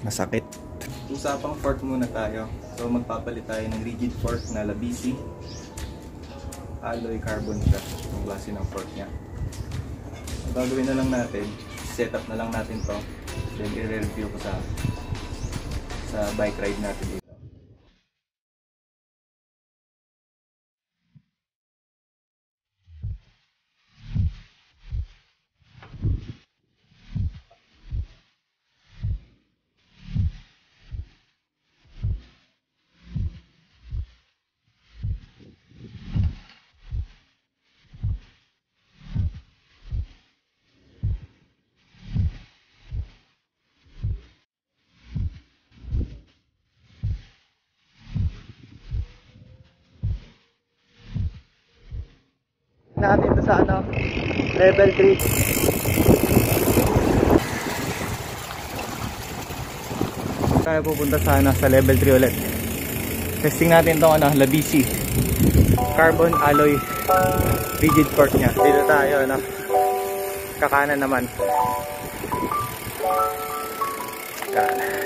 Masakit. Usapang fork muna tayo. So magpapalit tayo ng rigid fork na Labisi. Alloy carbon siya. Yung klase ng fork niya. Ang gagawin na lang natin, set up na lang natin to. Then i-review ko sa bike ride natin dito. Natin ito sa level 3. Tayo pupunta sa sa level 3 ulit. Testing natin itong Labisi carbon alloy rigid fork nya. Dito tayo kakanan naman. Kanan.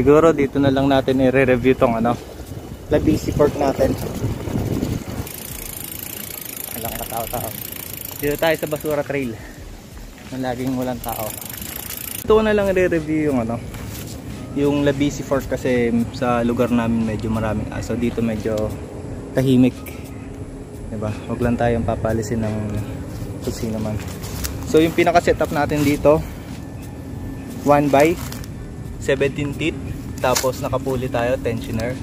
Siguro dito na lang natin i-review tong Labisi fork natin. Walang katao-tao. Dito tayo sa Basura Trail na laging walang tao. Ito na lang i-review yung Labisi fork kasi sa lugar namin medyo maraming aso. Dito medyo tahimik. Diba? Huwag lang tayong papalisin ng kusina man. So yung pinaka-setup natin dito 1x 17 teeth. Tapos nakapuli tayo, tensioner.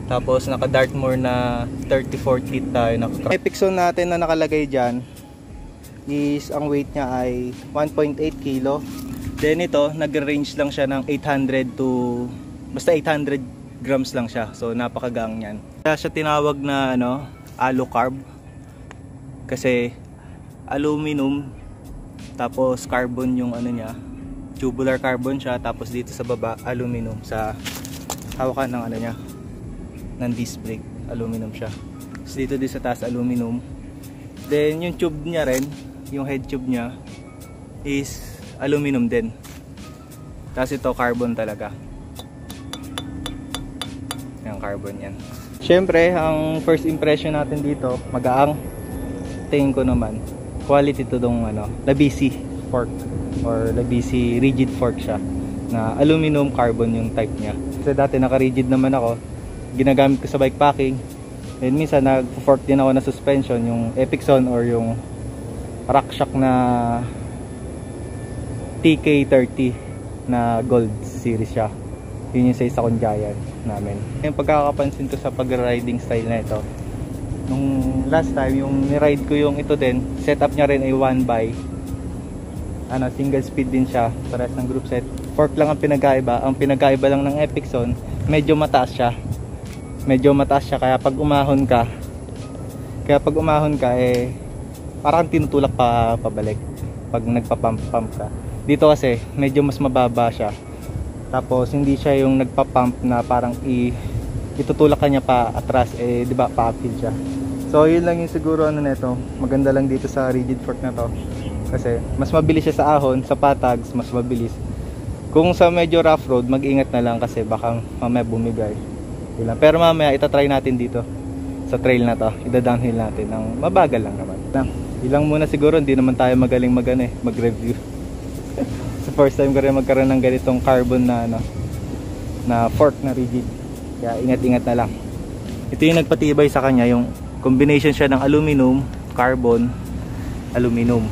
Tapos naka Dartmoor na 34 teeth tayo. Epixon natin na nakalagay dyan is ang weight niya ay 1.8 kilo. Then ito, nag-range lang siya ng 800 to basta 800 grams lang siya. So napakagang yan. Kaya siya tinawag na alu carb. Kasi aluminum tapos carbon yung niya. Tubular carbon siya, tapos dito sa baba aluminum sa hawakan ng niya ng disc brake, aluminum siya. So dito sa taas aluminum. Then yung tube niya rin, yung head tube niya is aluminum din. Tapos ito carbon talaga. Yung carbon yan. Syempre, ang first impression natin dito, magaang. Tingin ko naman, quality to dong Labisi fork or Labisi rigid fork siya na aluminum carbon yung type niya. Kasi dati naka-rigid naman ako, ginagamit ko sa bike packing. And minsan nag-fork din ako na suspension, yung Epixon or yung RockShox na TK30 na gold series siya. Yun yung sa isa kong Giant namin. Yung pagkakapansin ko sa pag-riding style na ito, nung last time yung ni-ride ko yung ito din, setup niya rin ay 1x single speed din siya, parehas ng group set. Fork lang ang pinagkaiba. Ang pinagkaiba lang ng Epixon, medyo mataas siya. Medyo mataas siya kaya pag umahon ka, parang tinutulak pa pabalik pag nagpa-pump ka. Dito kasi medyo mas mababa siya. Tapos hindi siya yung nagpa-pump na parang itutulak ka niya pa atras, di ba, pa-uphill siya. So yun lang yung siguro nito. Maganda lang dito sa rigid fork na to. Kasi mas mabilis siya sa ahon, sa patags mas mabilis. Kung sa medyo rough road, mag-ingat na lang kasi baka mamaya bumigay. Pero mamaya itatry natin dito sa trail na to. Ida-downhill natin ng mabagal lang naman. Ilang muna siguro, hindi naman tayo magaling mag-review. Sa first time ko rin magkaroon ng ganitong carbon na fork na rigid. Kaya ingat-ingat na lang. Ito yung nagpatibay sa kanya, yung combination siya ng aluminum, carbon, aluminum.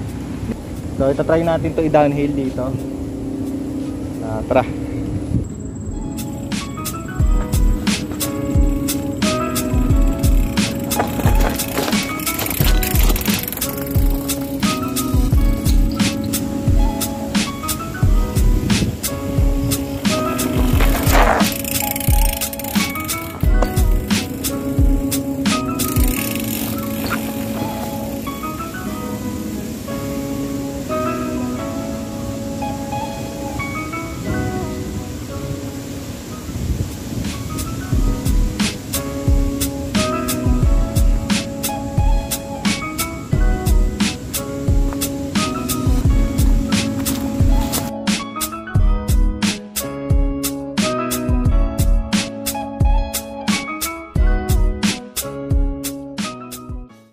So ito try natin to i-downhill dito. Tara.